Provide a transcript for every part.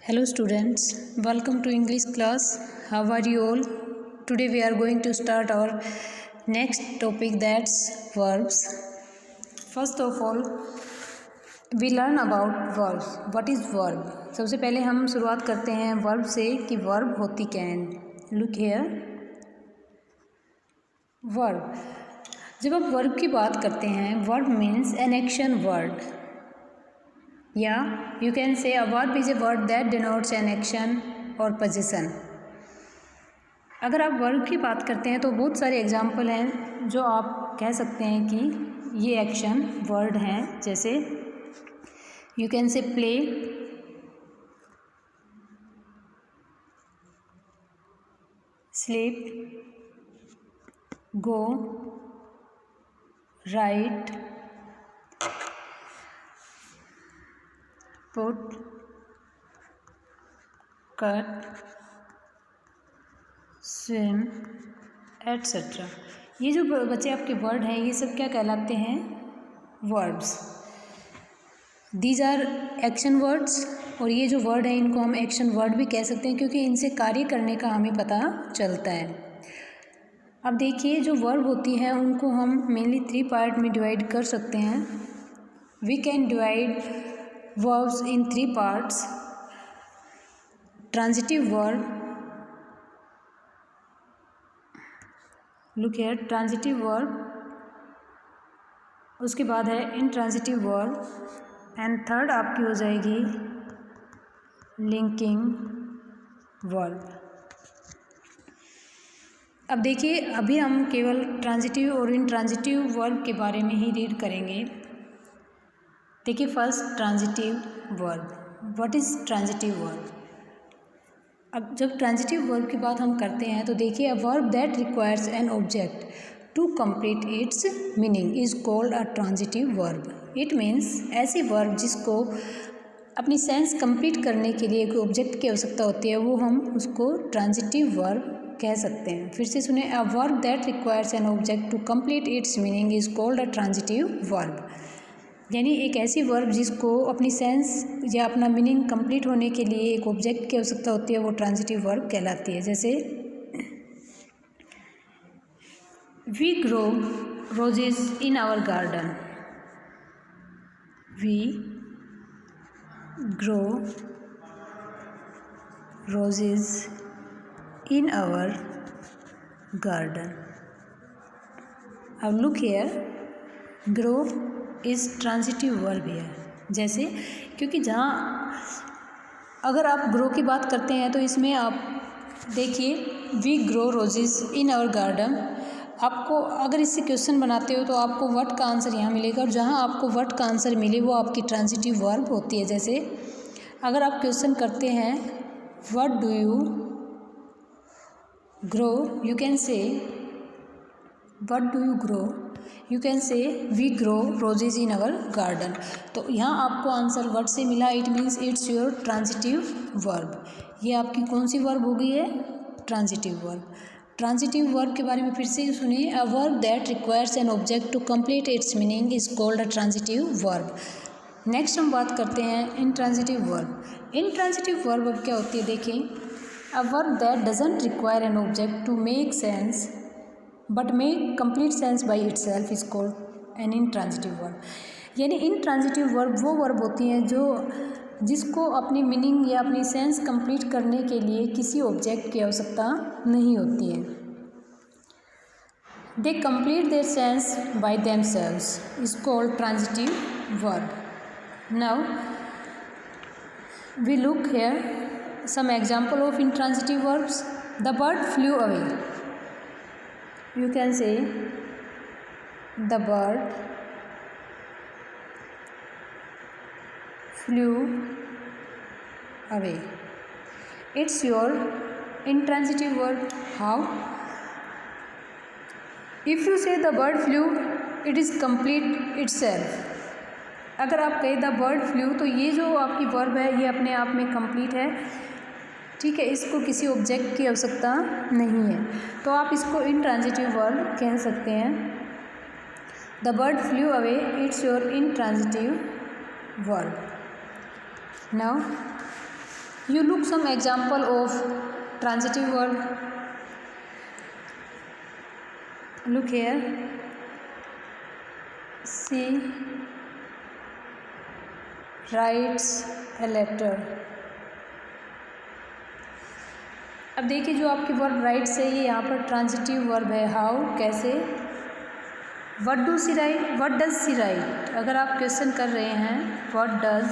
Hello students, welcome to English class. How are you all? Today we are going to start our next topic, that's verbs. First of all, we learn about verbs. What is verb? सबसे पहले हम शुरुआत करते हैं verb से कि verb होती क्या है. Look here. वर्ब. जब आप वर्ब की बात करते हैं, verb means N action word. Yeah, you can say a verb is a word that denotes an action or position. अगर आप वर्ब की बात करते हैं तो बहुत सारे एग्जाम्पल हैं जो आप कह सकते हैं कि ये एक्शन वर्ड हैं. जैसे यू कैन से प्ले, स्लीप, गो, right, put, cut, swim, etcetera. ये जो बच्चे आपके वर्ड हैं ये सब क्या कहलाते हैं? Verbs. These are action words. और ये जो वर्ड हैं इनको हम एक्शन वर्ड भी कह सकते हैं क्योंकि इनसे कार्य करने का हमें पता चलता है. अब देखिए, जो वर्ब होती है उनको हम मेनली 3 पार्ट में डिवाइड कर सकते हैं. We can divide verbs in 3 parts. Transitive verb. Look here, transitive verb. उसके बाद है intransitive verb. एंड थर्ड आपकी हो जाएगी linking verb. अब देखिए, अभी हम केवल ट्रांजिटिव और इंट्रांजिटिव वर्ब के बारे में ही रीड करेंगे. देखिए, first transitive verb. What is transitive verb? अब जब ट्रांजिटिव वर्ब की बात हम करते हैं तो देखिए, a verb that requires an object to complete its meaning is called a transitive verb. It means ऐसी वर्ब जिसको अपनी सेंस कंप्लीट करने के लिए कोई ऑब्जेक्ट की आवश्यकता होती है वो हम उसको ट्रांजिटिव वर्ब कह सकते हैं. फिर से सुने, a verb that requires an object to complete its meaning is called a transitive verb. यानी एक ऐसी वर्ब जिसको अपनी सेंस या अपना मीनिंग कंप्लीट होने के लिए एक ऑब्जेक्ट की आवश्यकता होती है वो ट्रांजिटिव वर्ब कहलाती है. जैसे we grow roses in our garden. We grow roses in our garden. अब look here, grow is transitive verb है. जैसे, क्योंकि जहाँ अगर आप ग्रो की बात करते हैं तो इसमें आप देखिए, we grow roses in our garden. आपको अगर इससे क्वेश्चन बनाते हो तो आपको व्हाट का आंसर यहाँ मिलेगा और जहाँ आपको व्हाट का आंसर मिले वो आपकी ट्रांजिटिव वर्ब होती है. जैसे अगर आप क्वेश्चन करते हैं what do you grow, you can say what do you grow, you can say we grow roses in our garden. तो यहाँ आपको आंसर वर्ड से मिला. It means it's your transitive verb. ये आपकी कौन सी वर्ब हो गई है? Transitive verb. ट्रांजिटिव वर्ब के बारे में फिर से सुनिए, a verb that requires an object to complete its meaning is called a transitive verb. Next हम बात करते हैं इंट्रांजिटिव वर्ब. इंट्रांजिटिव वर्ब अब क्या होती है? देखें, a verb that doesn't require an object to make sense but make complete sense by itself is called an intransitive verb. यानी इंट्रांजिटिव वर्ब वो वर्ब होती हैं जो जिसको अपनी मीनिंग या अपनी सेंस कंप्लीट करने के लिए किसी ऑब्जेक्ट की आवश्यकता नहीं होती है. They complete their sense by themselves is called transitive verb. Now we look here some example of intransitive verbs. The bird flew away. You can say the bird flew away. It's your intransitive verb. How? If you say the bird flew, it is complete itself. अगर आप कहें the bird flew तो ये जो आपकी verb है ये अपने आप में कंप्लीट है. ठीक है, इसको किसी ऑब्जेक्ट की आवश्यकता नहीं है तो आप इसको इंट्रांजिटिव वर्ब कह सकते हैं. The bird flew away, it's your intransitive verb. Now You look some example of transitive verb. Look here. She writes a letter. अब देखिए जो आपकी वर्ब राइट्स है ये यहाँ पर ट्रांजिटिव वर्ब है. हाउ, कैसे. What do C write, what does C write. अगर आप क्वेश्चन कर रहे हैं what does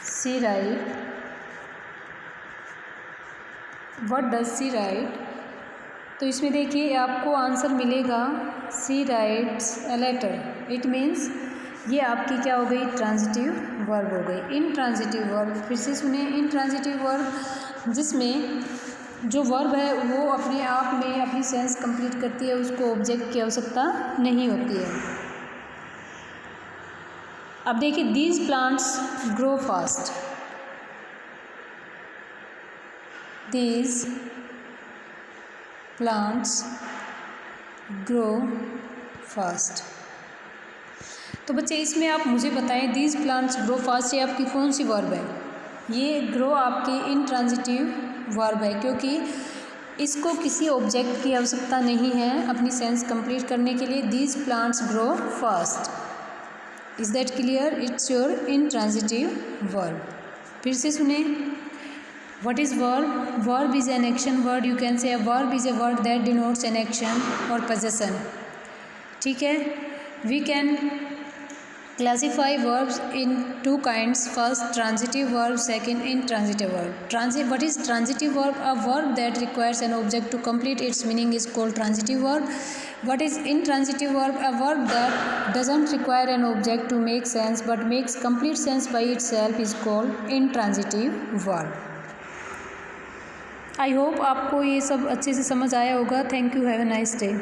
C write, what does C write, तो इसमें देखिए आपको आंसर मिलेगा C writes a letter. It means ये आपकी क्या हो गई, ट्रांजिटिव वर्ब हो गई. इन ट्रांजिटिव वर्ब, फिर से सुने, इन ट्रांजिटिव वर्ब जिसमें जो वर्ब है वो अपने आप में अपनी सेंस कंप्लीट करती है, उसको ऑब्जेक्ट की आवश्यकता नहीं होती है. अब देखिए these plants grow fast. These plants grow fast. तो बच्चे इसमें आप मुझे बताएं दीज प्लांट्स ग्रो फास्ट ये आपकी कौन सी वर्ब है. ये ग्रो आपकी इंट्रांजिटिव वर्ब है क्योंकि इसको किसी ऑब्जेक्ट की आवश्यकता नहीं है अपनी सेंस कंप्लीट करने के लिए. These plants grow fast. Is that clear. It's your intransitive verb. फिर से सुने. What is verb. Verb is an action word. You can say a verb is a word that denotes an action और possession. ठीक है. We can classify verbs in two kinds. First, transitive verb. Second, intransitive verb. What is transitive verb? A verb that requires an object to complete its meaning is called transitive verb. What is intransitive verb? A verb that doesn't require an object to make sense but makes complete sense by itself is called intransitive verb. I hope आपको ये सब अच्छे से समझ आया होगा. Thank you. Have a nice day.